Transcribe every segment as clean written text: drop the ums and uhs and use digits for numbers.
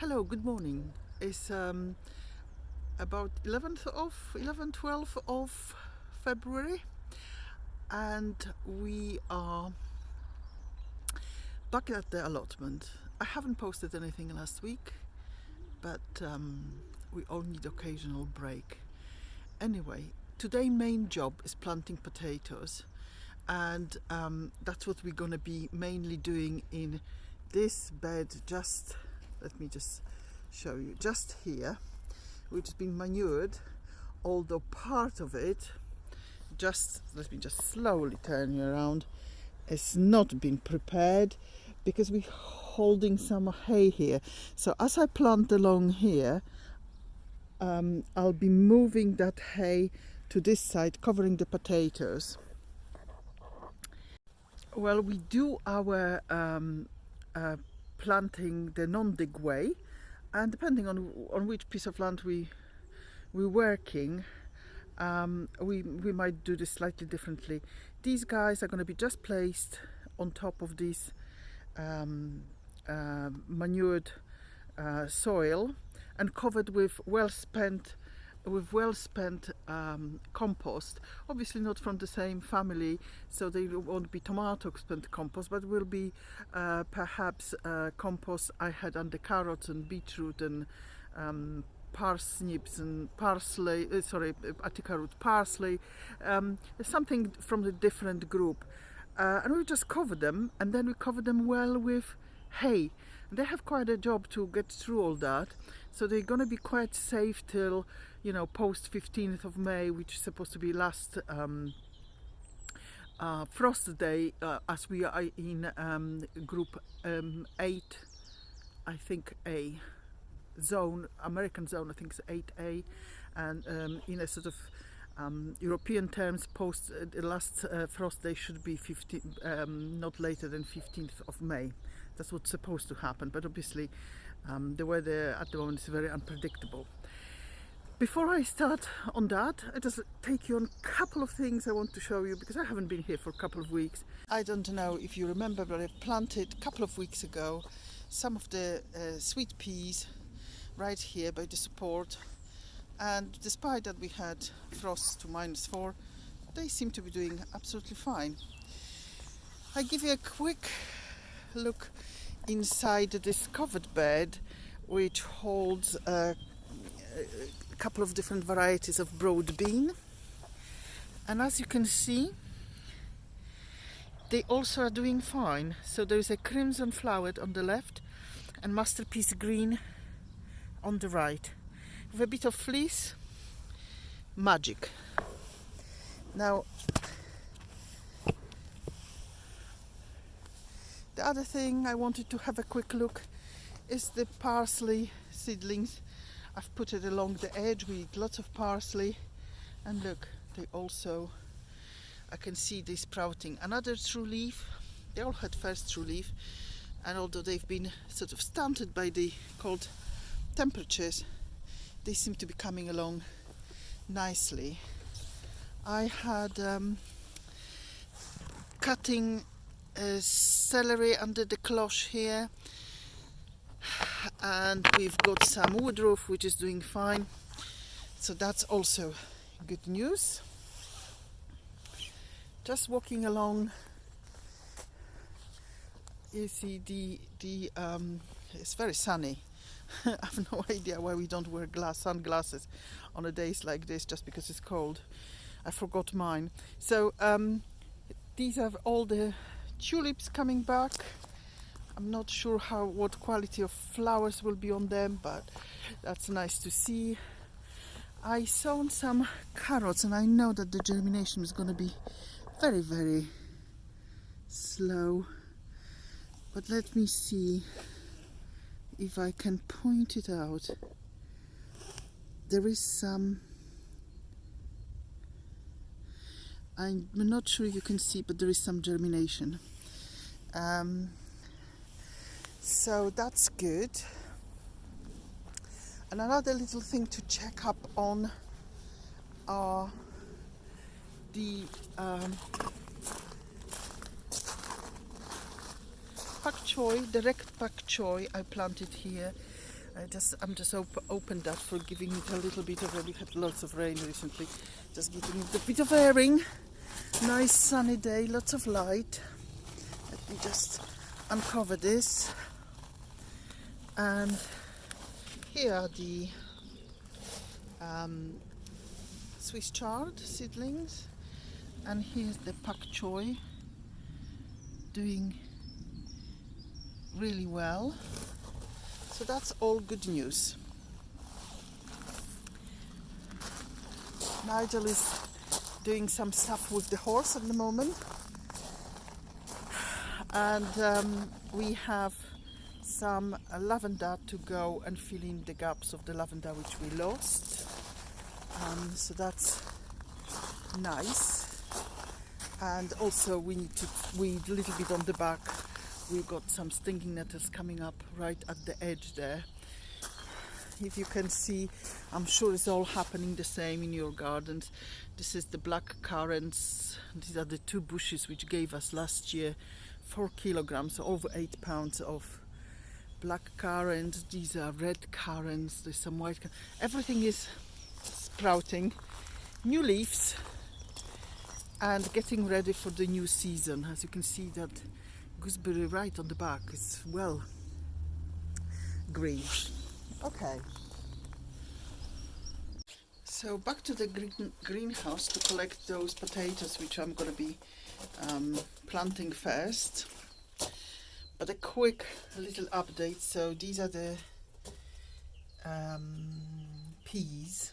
Hello, good morning. It's about 12th of February, and we are back at the allotment. I haven't posted anything last week, but we all need occasional break. Anyway, today main job is planting potatoes, and that's what we're gonna be mainly doing in this bed. Let me just show you, just here, which has been manured, although part of it, let me just slowly turn you around, it's not been prepared because we're holding some hay here. So as I plant along here, I'll be moving that hay to this side, covering the potatoes. Well, we do our planting the non-dig way, and depending on which piece of land we're working, we might do this slightly differently. These guys are going to be just placed on top of this manured soil and covered with well spent compost. Obviously not from the same family, so they won't be tomato spent compost, but will be perhaps compost I had under carrots and beetroot and parsnips and parsley, Attica root parsley, something from a different group. And we just cover them, and then we cover them well with hay. And they have quite a job to get through all that, so they're going to be quite safe till, post 15th of May, which is supposed to be last frost day, as we are in group 8, I think A zone, American zone, I think it's 8A, and in a sort of European terms, post the last frost day should be not later than 15th of May. That's what's supposed to happen, but obviously the weather at the moment is very unpredictable. Before I start on that, I just take you on a couple of things I want to show you, because I haven't been here for a couple of weeks. I don't know if you remember, but I planted a couple of weeks ago some of the sweet peas right here by the support, and despite that we had frosts to -4, they seem to be doing absolutely fine. I give you a quick look inside this covered bed, which holds a couple of different varieties of broad bean, and as you can see, they also are doing fine. So there is a crimson flowered on the left and masterpiece green on the right, with a bit of fleece. Magic. Now, the other thing I wanted to have a quick look is the parsley seedlings. I've put it along the edge with lots of parsley, and look, they also, I can see they sprouting. Another true leaf. They all had first true leaf, and although they've been sort of stunted by the cold temperatures, they seem to be coming along nicely. I had cutting celery under the cloche here, and we've got some woodruff which is doing fine, so that's also good news. Just walking along, you see it's very sunny. I have no idea why we don't wear sunglasses on a days like this, just because it's cold. I forgot mine. So these are all the tulips coming back. I'm not sure what quality of flowers will be on them, but that's nice to see. I sown some carrots, and I know that the germination is going to be very, very slow, but let me see if I can point it out. There is some, I'm not sure you can see, but there is some germination. So that's good. And another little thing to check up on are the pak choy, direct pak choy I planted here I'm just opened that for giving it a little bit of. We had lots of rain recently. Just giving it a bit of airing. Nice sunny day, lots of light. Let me just uncover this. And here are the Swiss chard seedlings, and here's the pak choi doing really well. So that's all good news. Nigel is doing some stuff with the horse at the moment, and we have some lavender to go and fill in the gaps of the lavender which we lost. So that's nice. And also we need to weed a little bit on the back. We've got some stinging nettles coming up right at the edge there. If you can see, I'm sure it's all happening the same in your gardens. This is the black currants. These are the 2 bushes which gave us last year 4 kilograms, so over 8 pounds of black currants. These are red currants. There's some white. Everything is sprouting, new leaves, and getting ready for the new season. As you can see, that gooseberry right on the back is well green. Okay, so back to the greenhouse to collect those potatoes which I'm going to be planting first. But a quick little update. So these are the peas,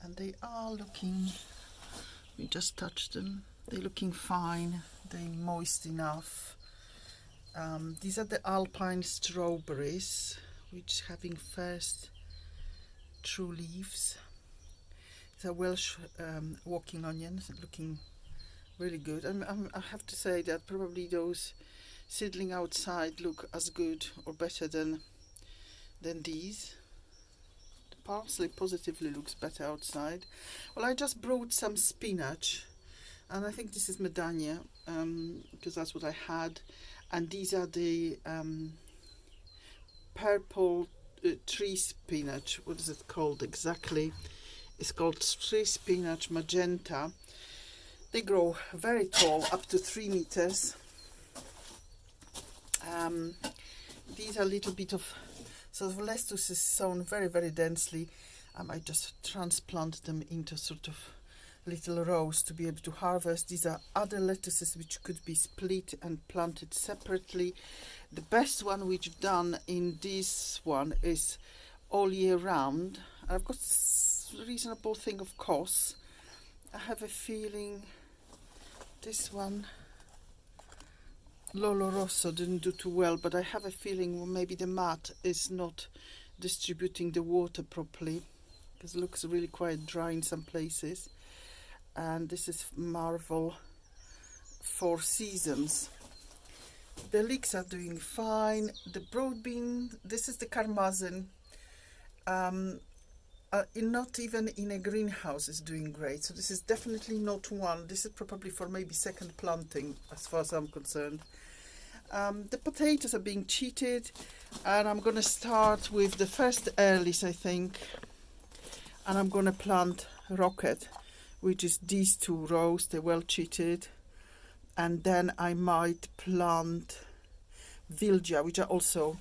and they are looking, we just touched them, they're looking fine, they're moist enough. These are the alpine strawberries, which having first true leaves. These are Welsh walking onions, looking really good. I have to say that probably those seedling outside look as good or better than these. The parsley positively looks better outside. Well, I just brought some spinach, and I think this is Medania, because that's what I had. And these are the purple tree spinach. What is it called exactly? It's called tree spinach magenta. They grow very tall, up to 3 meters. These are a little bit of, so the lettuce is sown very, very densely. I might just transplant them into sort of little rows to be able to harvest. These are other lettuces which could be split and planted separately. The best one which done in this one is all year round. I've got a reasonable thing of course. I have a feeling this one, Lolo Rosso, didn't do too well, but I have a feeling maybe the mat is not distributing the water properly, because it looks really quite dry in some places. And this is Marvel 4 Seasons. The leeks are doing fine. The broad bean, this is the Karmazin. Not even in a greenhouse is doing great. So this is definitely not one. This is probably for maybe second planting, as far as I'm concerned. The potatoes are being cheated, and I'm going to start with the first earlies, I think. And I'm going to plant rocket, which is these 2 rows. They're well cheated. And then I might plant Vilja, which are also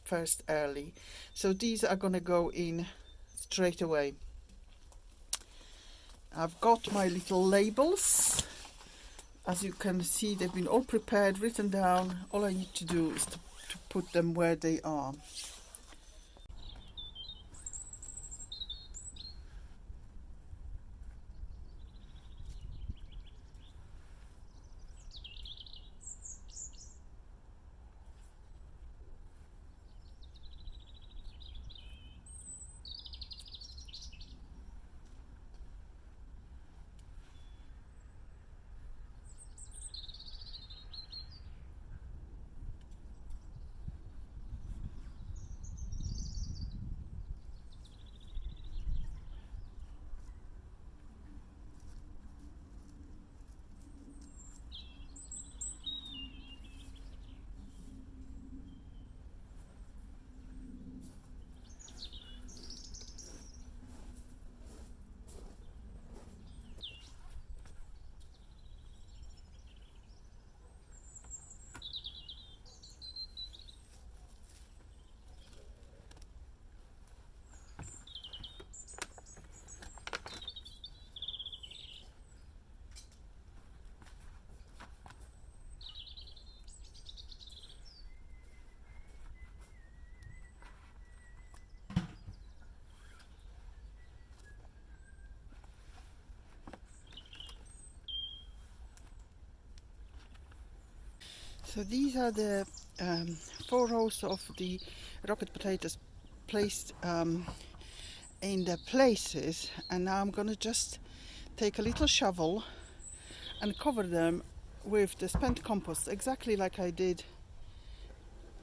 first early. So these are going to go in straight away. I've got my little labels. As you can see, they've been all prepared, written down. All I need to do is to put them where they are. So these are the 4 rows of the rocket potatoes placed in the places, and now I'm gonna just take a little shovel and cover them with the spent compost, exactly like I did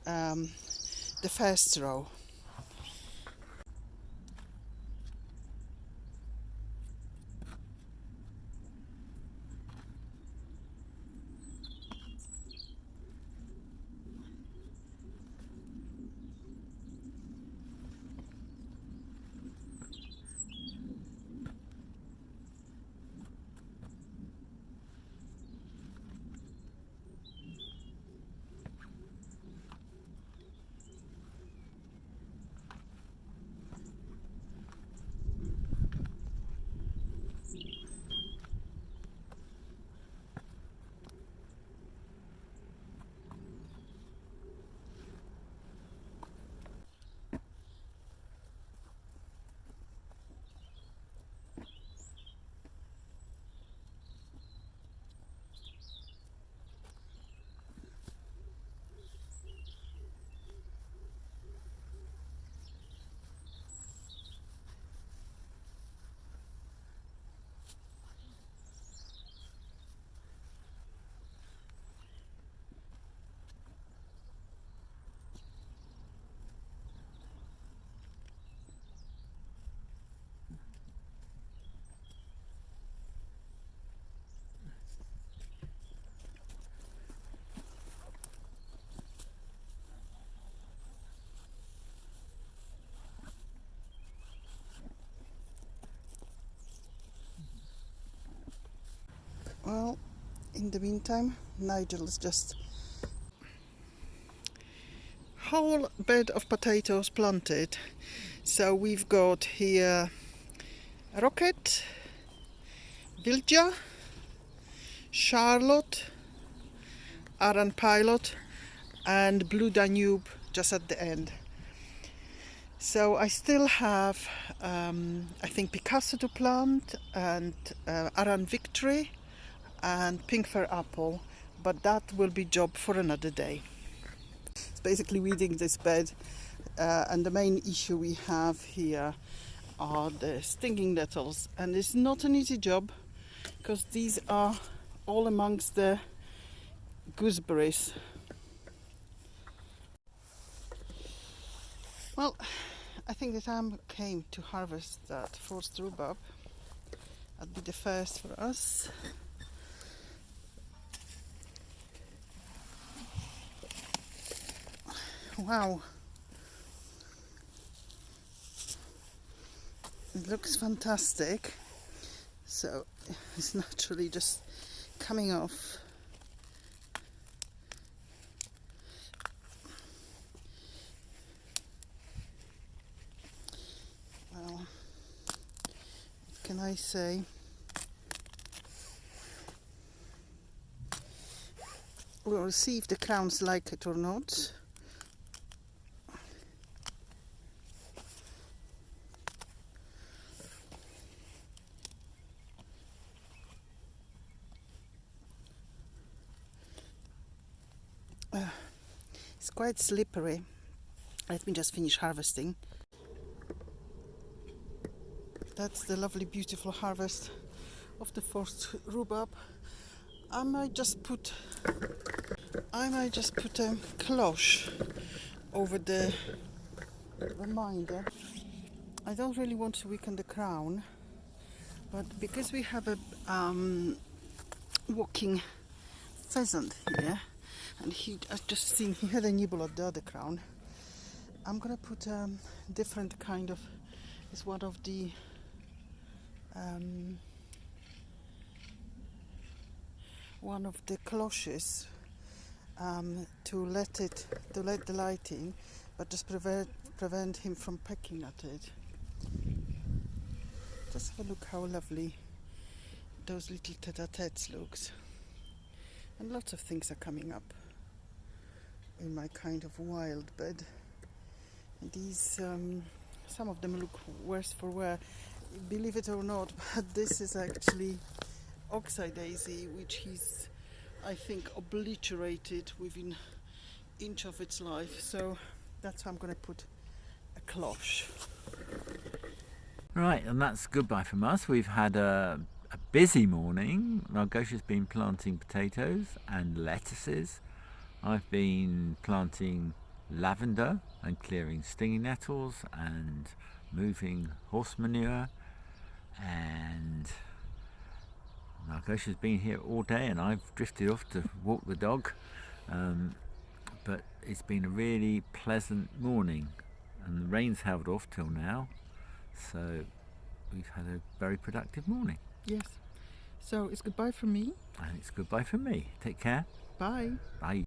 the first row. Well, in the meantime, Nigel is just whole bed of potatoes planted. So we've got here Rocket, Vilja, Charlotte, Aran Pilot, and Blue Danube just at the end. So I still have, I think, Picasso to plant, and Aran Victory, and Pink Fir Apple, but that will be job for another day. It's basically weeding this bed, and the main issue we have here are the stinging nettles, and it's not an easy job because these are all amongst the gooseberries. Well, I think the time came to harvest that forced rhubarb. That'd be the first for us. Wow, it looks fantastic. So it's naturally just coming off. Well, what can I say? We'll see if the crowns like it or not. It's quite slippery. Let me just finish harvesting. That's the lovely, beautiful harvest of the forced rhubarb. I might just put a cloche over the reminder. I don't really want to weaken the crown, but because we have a walking pheasant here, and I've just seen he had a nibble at the other crown, I'm gonna put a different kind of, it's one of the cloches to let the light in, but just prevent him from pecking at it. Just have a look how lovely those little tete-a-tetes looks. And lots of things are coming up in my kind of wild bed. And these, some of them look worse for wear. Believe it or not, but this is actually oxeye daisy, which he's I think, obliterated within inch of its life. So that's how I'm going to put a cloche. Right, and that's goodbye from us. We've had a busy morning. Margosha's been planting potatoes and lettuces. I've been planting lavender and clearing stinging nettles and moving horse manure. And Margosha's been here all day, and I've drifted off to walk the dog. But it's been a really pleasant morning, and the rain's held off till now. So we've had a very productive morning. Yes. So it's goodbye from me. And it's goodbye from me. Take care. Bye. Bye.